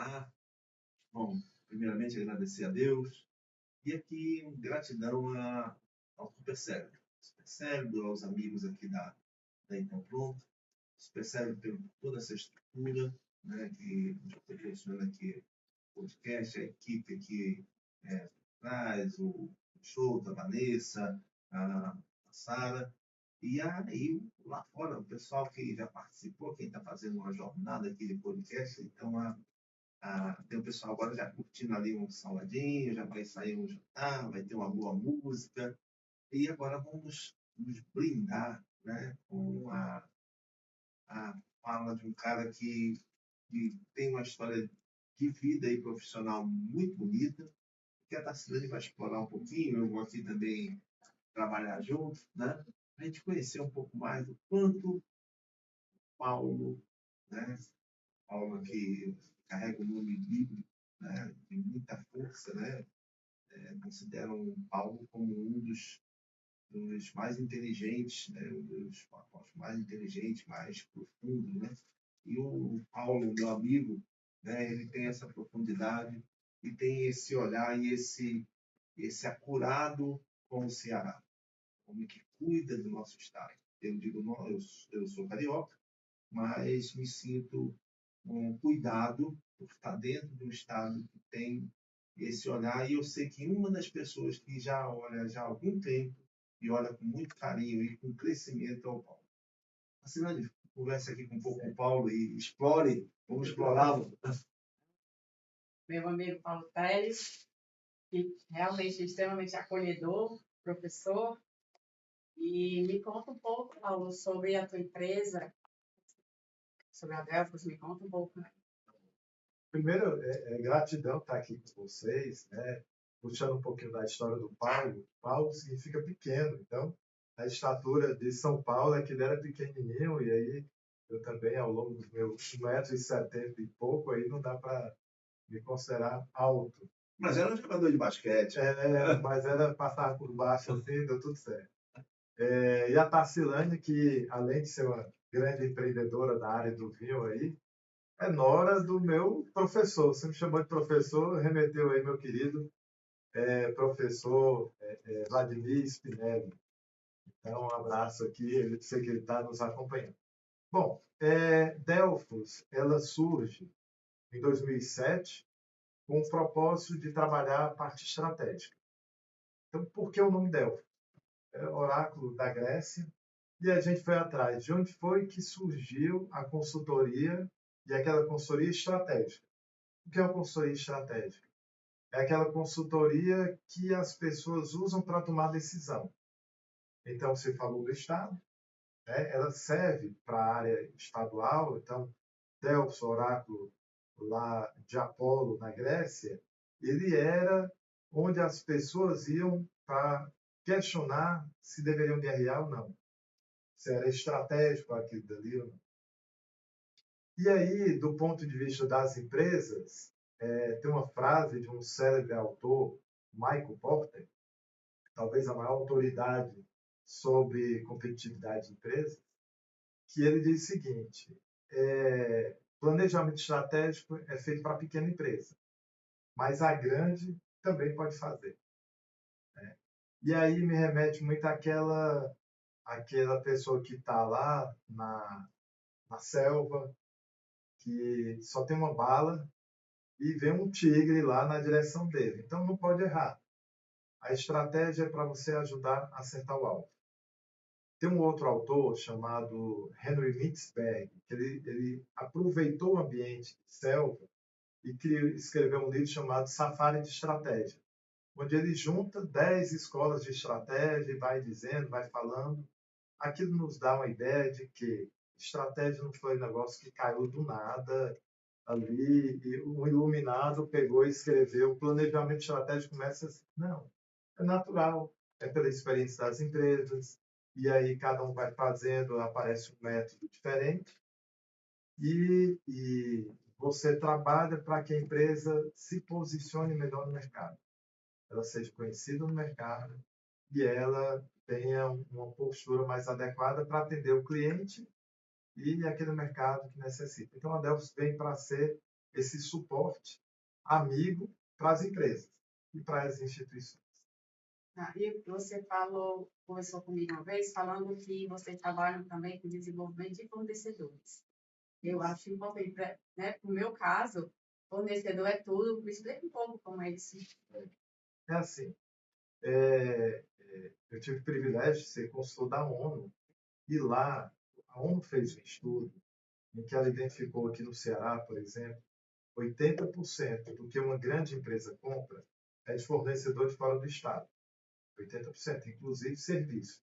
Olá. Bom, primeiramente agradecer a Deus e aqui gratidão ao Super Cérebro. Super Cérebro, aos amigos aqui da Então Pronto. Super Cérebro por toda essa estrutura, né, que nos proporciona aqui o podcast, a equipe aqui traz, o show da Vanessa, a Sara. E aí, lá fora, o pessoal que já participou, quem está fazendo uma jornada aqui de podcast, então tem o pessoal agora já curtindo ali um salgadinho, já vai sair um jantar, vai ter uma boa música. E agora vamos nos brindar, né, com a fala de um cara que tem uma história de vida e profissional muito bonita, que a Tarcilane vai explorar um pouquinho, eu vou aqui também trabalhar junto, né? A gente conhecer um pouco mais do quanto Paulo, né? Paulo que carrega o nome bíblico, né? De muita força, né? Consideram Paulo como um dos mais inteligentes, né? Um dos apóstolos mais inteligentes, mais profundos, né? E o Paulo, meu amigo, né? Ele tem essa profundidade e tem esse olhar e esse acurado com o Ceará, homem que cuida do nosso estado. Eu digo, não, eu sou carioca, mas me sinto um cuidado por estar dentro de um estado que tem esse olhar. E eu sei que uma das pessoas que já olha já há algum tempo e olha com muito carinho e com crescimento é o Paulo. Assinante, converse aqui com um pouco com o Paulo e explore, vamos explorá-lo. Meu amigo Paulo Teles, que realmente é extremamente acolhedor, professor. E me conta um pouco, Paulo, sobre a tua empresa, sobre a Delphos, me conta um pouco, né? Primeiro, gratidão estar aqui com vocês, né? Puxando um pouquinho da história do Paulo. Paulo significa pequeno, então a estatura de São Paulo é que ele era pequenininho, e aí eu também, ao longo dos meus 1,70 m e pouco, aí não dá para me considerar alto. Mas era um jogador de basquete. Mas era passar por baixo assim, deu tudo certo. E a Tarcilane, que além de ser uma grande empreendedora da área do vinho aí, é nora do meu professor. Você me chamou de professor, remeteu aí meu querido professor Vladimir Spinelli. Então, um abraço aqui, eu sei que ele está nos acompanhando. Bom, Delphos, ela surge em 2007 com o propósito de trabalhar a parte estratégica. Então, por que o nome Delphos? É oráculo da Grécia, e a gente foi atrás de onde foi que surgiu a consultoria e aquela consultoria estratégica. O que é uma consultoria estratégica? É aquela consultoria que as pessoas usam para tomar decisão. Então, você falou do Estado, né? Ela serve para a área estadual. Então, Delfos, oráculo lá de Apolo, na Grécia, ele era onde as pessoas iam para questionar se deveriam guerrear ou não, se era estratégico aquilo dali ou não. E aí, do ponto de vista das empresas, tem uma frase de um célebre autor, Michael Porter, talvez a maior autoridade sobre competitividade de empresas, que ele diz o seguinte: planejamento estratégico é feito para a pequena empresa, mas a grande também pode fazer. Né? E aí me remete muito àquela pessoa que está lá na selva, que só tem uma bala e vê um tigre lá na direção dele. Então não pode errar. A estratégia é para você ajudar a acertar o alvo. Tem um outro autor chamado Henry Mintzberg, que ele aproveitou o ambiente de selva e escreveu um livro chamado Safari de Estratégia, onde ele junta 10 escolas de estratégia e vai dizendo, vai falando. Aquilo nos dá uma ideia de que estratégia não foi um negócio que caiu do nada ali e um iluminado pegou e escreveu. O planejamento estratégico começa assim. Não, é natural, é pela experiência das empresas, e aí cada um vai fazendo, aparece um método diferente, e você trabalha para que a empresa se posicione melhor no mercado, ela seja conhecida no mercado e ela tenha uma postura mais adequada para atender o cliente e aquele mercado que necessita. Então, a Delphos vem para ser esse suporte amigo para as empresas e para as instituições. E você conversou comigo uma vez, falando que vocês trabalham também com desenvolvimento de fornecedores. Eu acho importante, né? No meu caso, fornecedor é tudo. Me explica um pouco como é isso. É assim, eu tive o privilégio de ser consultor da ONU, e lá a ONU fez um estudo em que ela identificou aqui no Ceará, por exemplo, 80% do que uma grande empresa compra é de fornecedor de fora do estado. 80%, inclusive serviço.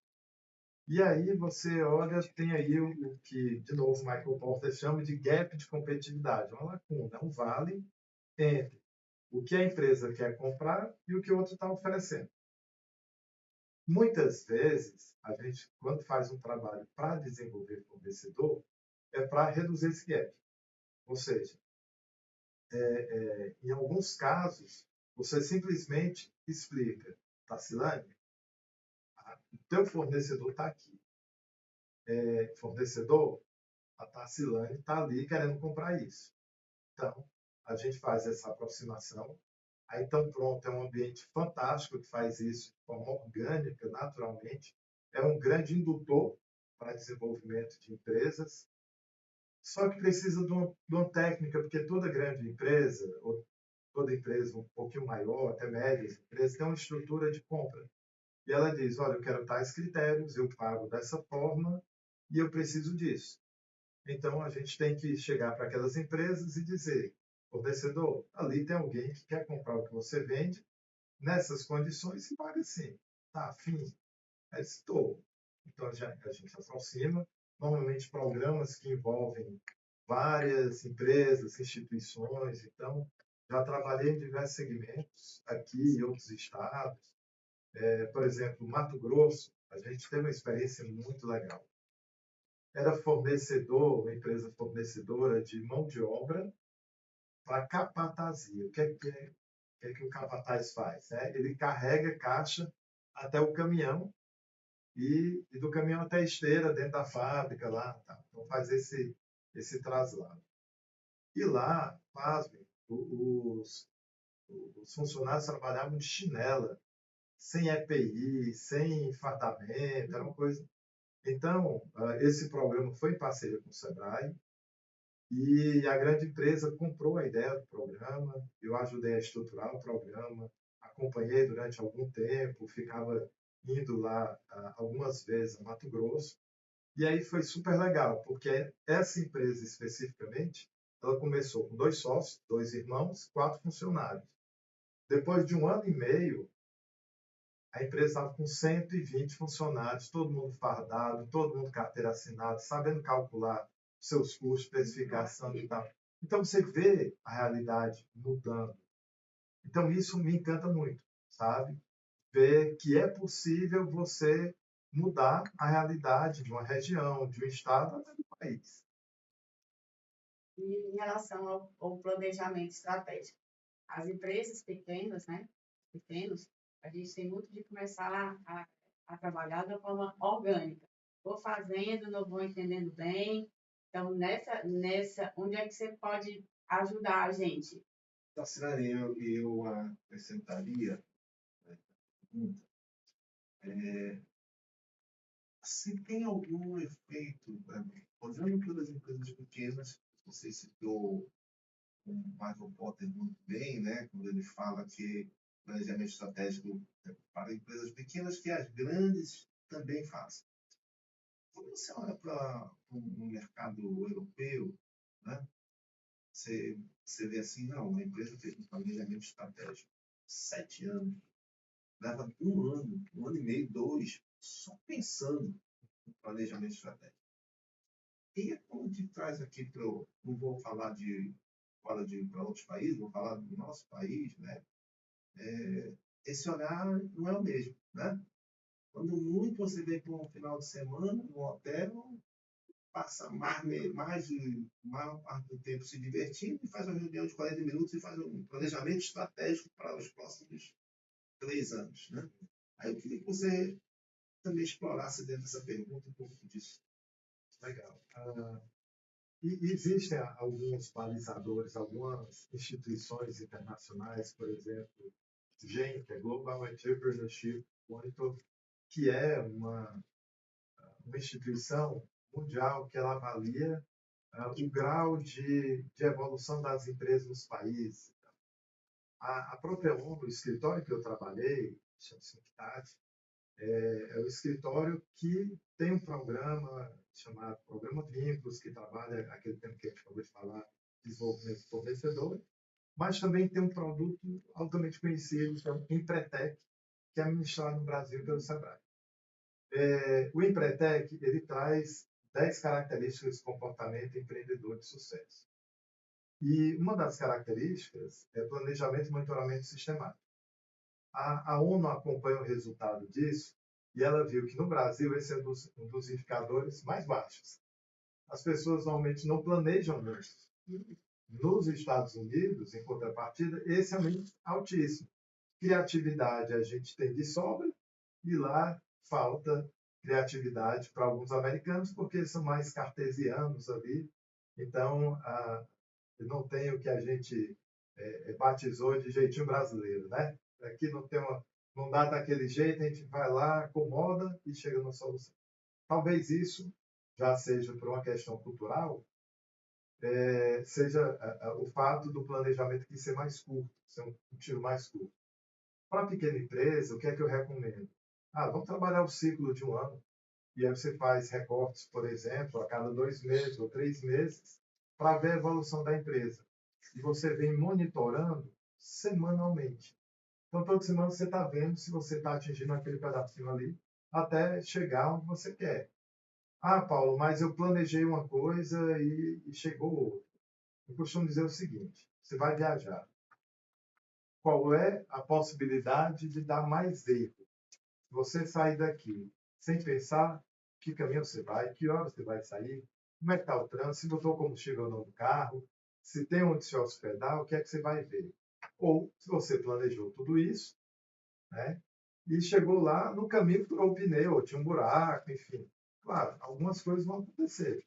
E aí você olha, tem aí o que, de novo, Michael Porter chama de gap de competitividade, uma lacuna, um vale entre o que a empresa quer comprar e o que o outro está oferecendo. Muitas vezes, a gente, quando faz um trabalho para desenvolver fornecedor, é para reduzir esse gap. Ou seja, em alguns casos, você simplesmente explica, Tacilane, o teu fornecedor está aqui. Fornecedor, a Tacilane está ali querendo comprar isso. Então, a gente faz essa aproximação. Aí, então, pronto, é um ambiente fantástico que faz isso de forma orgânica, naturalmente. É um grande indutor para desenvolvimento de empresas. Só que precisa de uma técnica, porque toda grande empresa, ou toda empresa um pouquinho maior, até médias empresas, tem uma estrutura de compra. E ela diz, olha, eu quero tais critérios, eu pago dessa forma e eu preciso disso. Então, a gente tem que chegar para aquelas empresas e dizer, fornecedor, ali tem alguém que quer comprar o que você vende, nessas condições, e paga assim. Tá afim? Aí estou. Então, a gente aproxima, normalmente programas que envolvem várias empresas, instituições. Então, já trabalhei em diversos segmentos, aqui e outros estados. Por exemplo, Mato Grosso, a gente teve uma experiência muito legal. Era fornecedor, uma empresa fornecedora de mão de obra para capatazia. O que o capataz faz? Né? Ele carrega caixa até o caminhão e do caminhão até a esteira dentro da fábrica lá. Tá? Então faz esse traslado. E lá, pasmem, os funcionários trabalhavam de chinela, sem EPI, sem fardamento, era uma coisa. Então, esse programa foi em parceria com o Sebrae, e a grande empresa comprou a ideia do programa, eu ajudei a estruturar o programa, acompanhei durante algum tempo, ficava indo lá algumas vezes a Mato Grosso, e aí foi super legal, porque essa empresa especificamente, ela começou com 2 sócios, 2 irmãos, 4 funcionários. Depois de 1 ano e meio, a empresa estava com 120 funcionários, todo mundo fardado, todo mundo carteira assinada, sabendo calcular seus custos, precificação e tal. Então, você vê a realidade mudando. Então, isso me encanta muito, sabe? Ver que é possível você mudar a realidade de uma região, de um estado, até do país. E em relação ao planejamento estratégico, as empresas pequenas, né? Pequenos, a gente tem muito de começar a trabalhar de uma forma orgânica. Vou fazendo, não vou entendendo bem. Então, onde é que você pode ajudar a gente? Tacirane, eu acrescentaria, né, pergunta, se tem algum efeito, olhando todas as empresas pequenas, você citou o Michael Porter muito bem, né, quando ele fala que planejamento estratégico é para empresas pequenas que as grandes também fazem. Quando você olha para um mercado europeu, né, você vê assim, não, a empresa fez um planejamento estratégico 7 anos, leva 1 ano e meio, 2, só pensando no planejamento estratégico. E quando a gente traz aqui para não vou falar para outros países, vou falar do nosso país, né? Esse olhar não é o mesmo, né? Quando muito você vem para um final de semana no hotel, passa maior parte do tempo se divertindo e faz uma reunião de 40 minutos e faz um planejamento estratégico para os próximos 3 anos, né? Aí eu queria que você também explorasse dentro dessa pergunta um pouco disso. Legal. E existem alguns balizadores, algumas instituições internacionais, por exemplo, GEM, que é Global Entrepreneurship Monitor, que é uma instituição mundial que ela avalia o grau de evolução das empresas nos países. A própria ONU, o escritório que eu trabalhei, chama-se UNCTAD, é o escritório que tem um programa chamado Programa Vínculos, que trabalha aquele tempo que a gente acabou de falar, desenvolvimento de fornecedores, mas também tem um produto altamente conhecido, que é o Empretec, que é administrado no Brasil pelo SEBRAE. O Empretec, ele traz 10 características de comportamento empreendedor de sucesso. E uma das características é planejamento e monitoramento sistemático. A ONU acompanha o resultado disso e ela viu que no Brasil esse é um dos indicadores mais baixos. As pessoas normalmente não planejam muito. Nos Estados Unidos, em contrapartida, esse é muito altíssimo. Criatividade a gente tem de sobra e lá falta criatividade para alguns americanos porque são mais cartesianos ali. Então, não tem o que a gente batizou de jeitinho brasileiro, né? Aqui não dá daquele jeito, a gente vai lá, acomoda e chega na solução. Talvez isso já seja por uma questão cultural, seja o fato do planejamento aqui ser mais curto, ser um tiro mais curto. Para a pequena empresa, o que é que eu recomendo? Vamos trabalhar o ciclo de um ano. E aí você faz recortes, por exemplo, a cada 2 meses ou 3 meses, para ver a evolução da empresa. E você vem monitorando semanalmente. Então, toda semana você está vendo se você está atingindo aquele pedacinho ali, até chegar onde você quer. Paulo, mas eu planejei uma coisa e chegou outra. Eu costumo dizer o seguinte: você vai viajar. Qual é a possibilidade de dar mais erro? Você sair daqui sem pensar que caminho você vai, que horas você vai sair, como é que está o trânsito, se botou combustível ou não no carro, se tem onde se hospedar, o que é que você vai ver. Ou, se você planejou tudo isso, né, e chegou lá, no caminho furou o pneu, tinha um buraco, enfim. Claro, algumas coisas vão acontecer.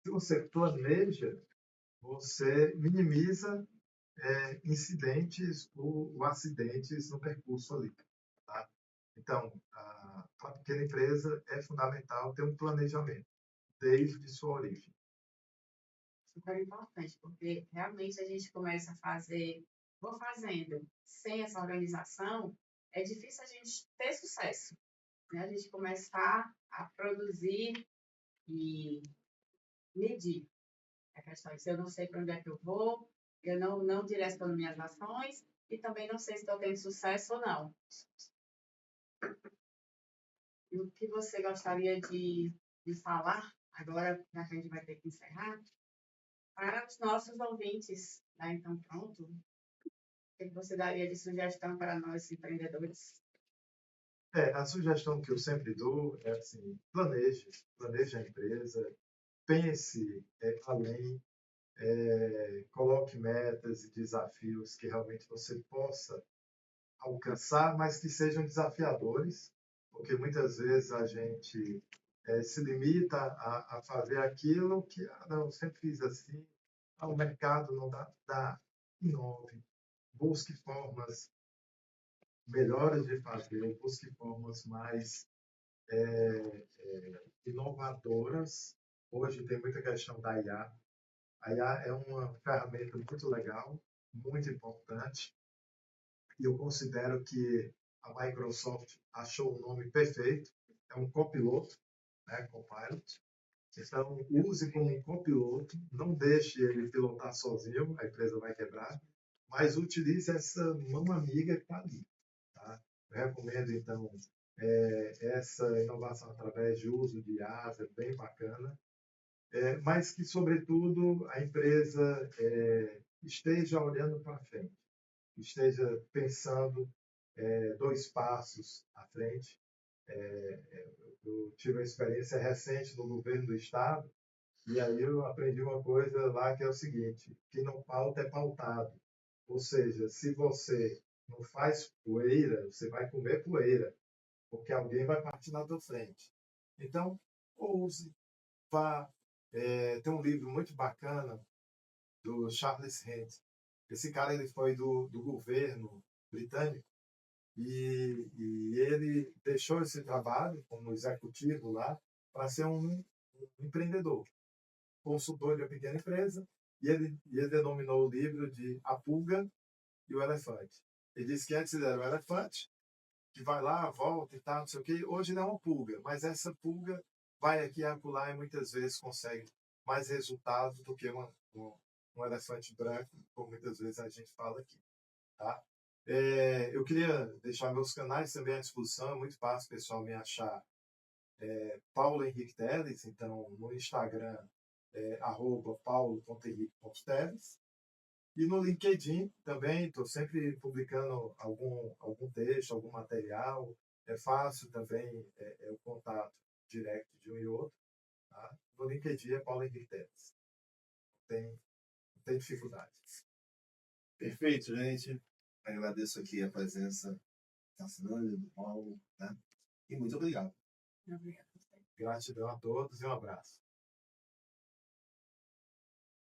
Se você planeja, você minimiza incidentes ou acidentes no percurso ali. Tá? Então, para a pequena empresa é fundamental ter um planejamento desde sua origem. Super importante, porque realmente a gente começa a fazer, vou fazendo, sem essa organização, é difícil a gente ter sucesso. Né? A gente começar a produzir e medir. A questão é que eu não sei para onde é que eu vou, eu não direciono minhas ações e também não sei se estou tendo sucesso ou não. E o que você gostaria de falar, agora, já que a gente vai ter que encerrar, para os nossos ouvintes, né? Então, pronto. O que você daria de sugestão para nós, empreendedores? A sugestão que eu sempre dou é assim: planeje a empresa, pense além, coloque metas e desafios que realmente você possa alcançar, mas que sejam desafiadores, porque muitas vezes a gente se limita a fazer aquilo que, não, eu sempre fiz assim, o mercado não dá, inove, busque formas melhores de fazer, busque formas mais inovadoras. Hoje tem muita questão da IA. A IA é uma ferramenta muito legal, muito importante, e eu considero que a Microsoft achou o nome perfeito, é um copiloto, né, Copilot. Então, use como um copiloto, não deixe ele pilotar sozinho, a empresa vai quebrar, mas utilize essa mão amiga que está ali. Tá? Eu recomendo, então, essa inovação através de uso de IaaS, é bem bacana, mas que, sobretudo, a empresa esteja olhando para frente, esteja pensando 2 passos à frente. Eu tive uma experiência recente no governo do estado e aí eu aprendi uma coisa lá que é o seguinte: quem não pauta é pautado. Ou seja, se você não faz poeira, você vai comer poeira, porque alguém vai partir na tua frente. Então, ouse, vá, Tem um livro muito bacana do Charles Hand. Esse cara ele foi do governo britânico e ele deixou esse trabalho como executivo lá para ser um empreendedor, consultor de uma pequena empresa, e ele denominou o livro de A Pulga e o Elefante. Ele disse que antes ele era o elefante, que vai lá, volta e tal, não sei o quê. Hoje ele é uma pulga, mas essa pulga vai aqui e acolá e muitas vezes consegue mais resultados do que um elefante branco, como muitas vezes a gente fala aqui. Tá? Eu queria deixar meus canais também à disposição, é muito fácil o pessoal me achar. Paulo Henrique Teles, então no Instagram @paulo.henrique.teles. E no LinkedIn também, estou sempre publicando algum texto, algum material. É fácil também o contato direto de um e outro. Tá? No LinkedIn é Paulo Henrique Teles. Não tem dificuldade. Perfeito, gente. Agradeço aqui a presença da Sandra, do Paulo, né? E muito obrigado. Obrigada. Gratidão a todos e um abraço.